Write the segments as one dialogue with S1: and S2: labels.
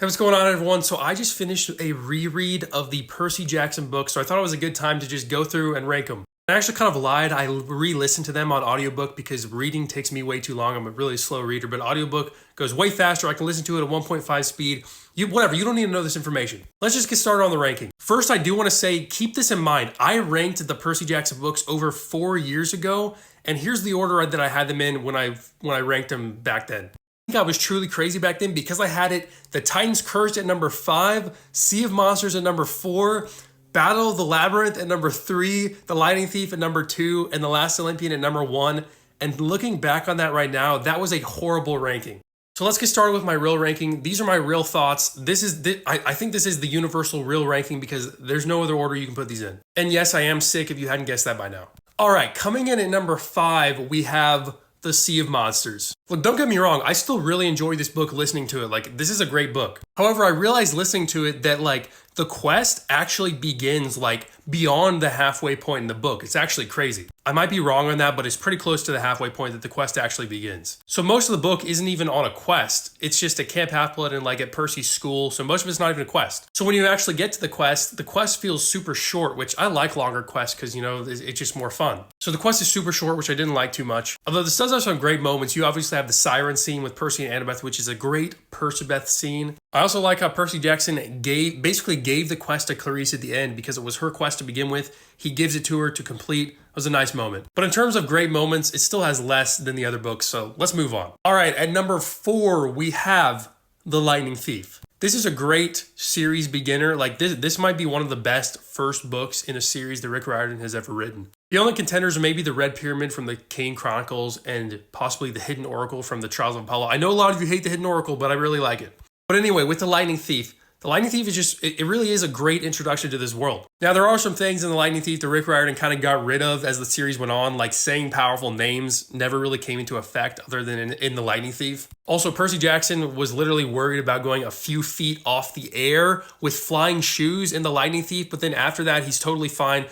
S1: Hey, what's going on, everyone? So I just finished a reread of the Percy Jackson books, so I thought it was a good time to just go through and rank them. I actually kind of lied. I re-listened to them on audiobook because reading takes me way too long. I'm a really slow reader, but audiobook goes way faster. I can listen to it at 1.5 speed. Whatever, you don't need to know this information. Let's just get started on the ranking. First, I do want to say, keep this in mind. I ranked the Percy Jackson books over 4 years ago, and here's the order that I had them in when I ranked them back then. I was truly crazy back then because I had it the Titan's Curse at number 5, Sea of Monsters at number 4, Battle of the Labyrinth at number 3, The Lightning Thief at number 2, and The Last Olympian at number 1. And looking back on that right now, that was a horrible ranking. So let's get started with my real ranking. These are my real thoughts. I think this is the universal real ranking because there's no other order you can put these in. And yes, I am sick if you hadn't guessed that by now. All right, coming in at number 5, we have The Sea of Monsters. Look, don't get me wrong, I still really enjoy this book listening to it. Like, this is a great book. However, I realized listening to it that, like, the quest actually begins, like, beyond the halfway point in the book. It's actually crazy. I might be wrong on that, but it's pretty close to the halfway point that the quest actually begins. So most of the book isn't even on a quest. It's just a Camp Half-Blood and, like, at Percy's school. So most of it's not even a quest. So when you actually get to the quest feels super short, which I like longer quests because, you know, it's just more fun. So the quest is super short, which I didn't like too much. Although this does have some great moments. You obviously have the siren scene with Percy and Annabeth, which is a great Percybeth scene. I also like how Percy Jackson basically gave the quest to Clarice at the end because it was her quest to begin with. He gives it to her to complete. It was a nice moment. But in terms of great moments, it still has less than the other books, so let's move on. All right, at number 4, we have The Lightning Thief. This is a great series beginner. Like, this might be one of the best first books in a series that Rick Riordan has ever written. The only contenders are maybe the Red Pyramid from the Kane Chronicles and possibly the Hidden Oracle from the Trials of Apollo. I know a lot of you hate the Hidden Oracle, but I really like it. But anyway, with The Lightning Thief is just, it really is a great introduction to this world. Now, there are some things in The Lightning Thief that Rick Riordan kind of got rid of as the series went on, like saying powerful names never really came into effect other than in The Lightning Thief. Also, Percy Jackson was literally worried about going a few feet off the air with flying shoes in The Lightning Thief, but then after that, he's totally fine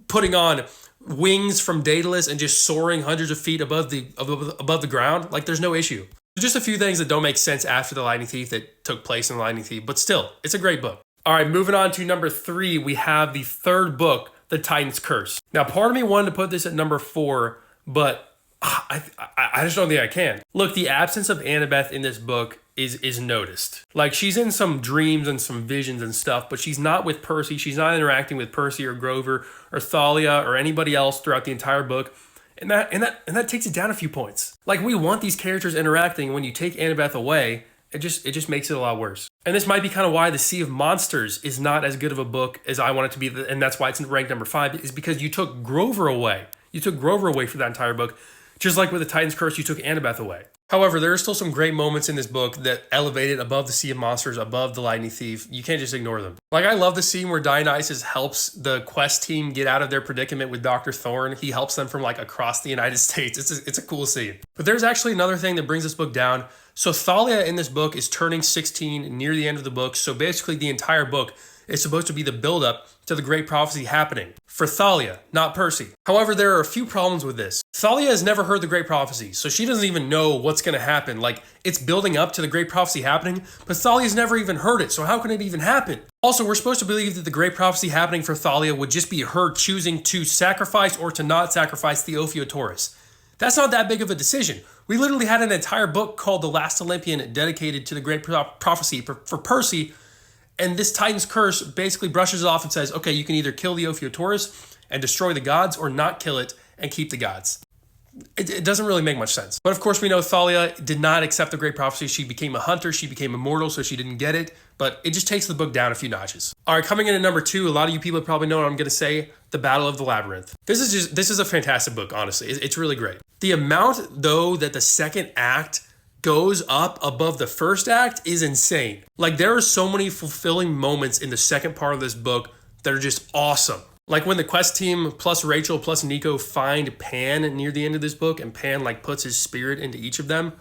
S1: putting on wings from Daedalus and just soaring hundreds of feet above the ground. Like, there's no issue. Just a few things that don't make sense after The Lightning Thief that took place in The Lightning Thief, but still, it's a great book. All right, moving on to number 3, we have the third book, The Titan's Curse. Now, part of me wanted to put this at number 4, but I just don't think I can. Look, the absence of Annabeth in this book is noticed. Like, she's in some dreams and some visions and stuff, but she's not with Percy. She's not interacting with Percy or Grover or Thalia or anybody else throughout the entire book. And that takes it down a few points. Like, we want these characters interacting, and when you take Annabeth away, it just makes it a lot worse. And this might be kind of why The Sea of Monsters is not as good of a book as I want it to be, and that's why it's ranked number 5, is because you took Grover away. You took Grover away for that entire book. Just like with The Titan's Curse, you took Annabeth away. However, there are still some great moments in this book that elevate it above The Sea of Monsters, above The Lightning Thief. You can't just ignore them. Like, I love the scene where Dionysus helps the quest team get out of their predicament with Dr. Thorne. He helps them from, like, across the United States. It's a cool scene. But there's actually another thing that brings this book down. So Thalia in this book is turning 16 near the end of the book. So basically the entire book is supposed to be the buildup to the great prophecy happening for Thalia, not Percy. However, there are a few problems with this. Thalia has never heard the great prophecy, so she doesn't even know what's going to happen. Like, it's building up to the great prophecy happening, but Thalia's never even heard it, so how can it even happen? Also, we're supposed to believe that the great prophecy happening for Thalia would just be her choosing to sacrifice or to not sacrifice the Ophiotaurus. That's not that big of a decision. We literally had an entire book called The Last Olympian dedicated to the great prophecy for Percy. And this Titan's Curse basically brushes it off and says, okay, you can either kill the Ophiotaurus and destroy the gods or not kill it and keep the gods. It doesn't really make much sense. But of course, we know Thalia did not accept the great prophecy. She became a hunter. She became immortal, so she didn't get it. But it just takes the book down a few notches. All right, coming in at number 2, a lot of you people probably know what I'm going to say, The Battle of the Labyrinth. This is a fantastic book, honestly. It's really great. The amount, though, that the second act goes up above the first act is insane. Like, there are so many fulfilling moments in the second part of this book that are just awesome. Like when the quest team plus Rachel plus Nico find Pan near the end of this book and Pan like puts his spirit into each of them.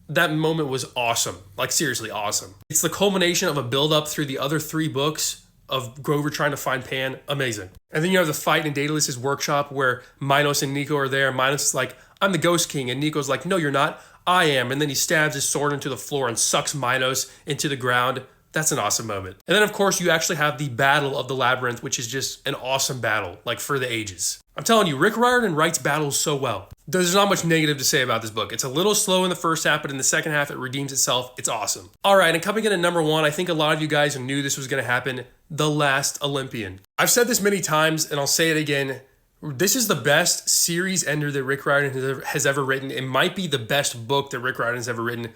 S1: That moment was awesome. Like, seriously awesome. It's the culmination of a build up through the other 3 books of Grover trying to find Pan. Amazing. And then you have the fight in Daedalus' workshop where Minos and Nico are there. Minos is like, I'm the Ghost King. And Nico's like, no, you're not. I am. And then he stabs his sword into the floor and sucks Minos into the ground. That's an awesome moment. And then, of course, you actually have the Battle of the Labyrinth, which is just an awesome battle, like for the ages. I'm telling you, Rick Riordan writes battles so well. There's not much negative to say about this book. It's a little slow in the first half, but in the second half, it redeems itself. It's awesome. All right, and coming in at number 1, I think a lot of you guys knew this was going to happen, The Last Olympian. I've said this many times, and I'll say it again. This is the best series ender that Rick Riordan has ever written. It might be the best book that Rick Riordan has ever written.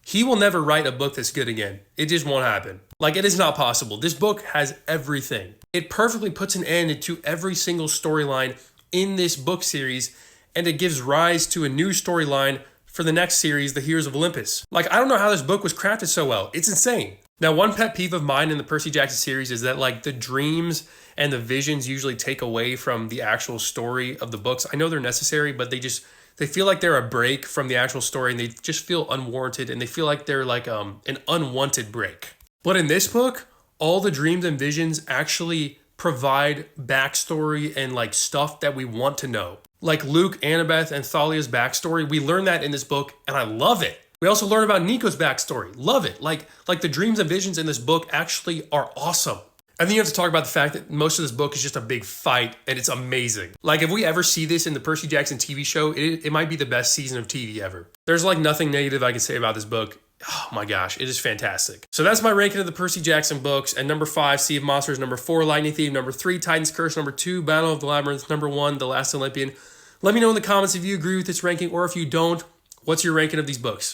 S1: He will never write a book that's good again. It just won't happen. Like, it is not possible. This book has everything. It perfectly puts an end to every single storyline in this book series, and it gives rise to a new storyline for the next series, the Heroes of Olympus. Like, I don't know how this book was crafted so well. It's insane. Now, one pet peeve of mine in the Percy Jackson series is that, like, the dreams and the visions usually take away from the actual story of the books. I know they're necessary, but they feel like they're a break from the actual story, and they just feel unwarranted, and they feel like they're like an unwanted break. But in this book, all the dreams and visions actually provide backstory and like stuff that we want to know. Like Luke, Annabeth, and Thalia's backstory, we learn that in this book, and I love it. We also learn about Nico's backstory. Love it. Like the dreams and visions in this book actually are awesome. And then you have to talk about the fact that most of this book is just a big fight, and it's amazing. Like, if we ever see this in the Percy Jackson TV show, it might be the best season of TV ever. There's like nothing negative I can say about this book. Oh my gosh, it is fantastic. So that's my ranking of the Percy Jackson books. At number 5, Sea of Monsters. Number 4, Lightning Thief. Number 3, Titan's Curse. Number 2, Battle of the Labyrinth. Number 1, The Last Olympian. Let me know in the comments if you agree with this ranking, or if you don't, what's your ranking of these books?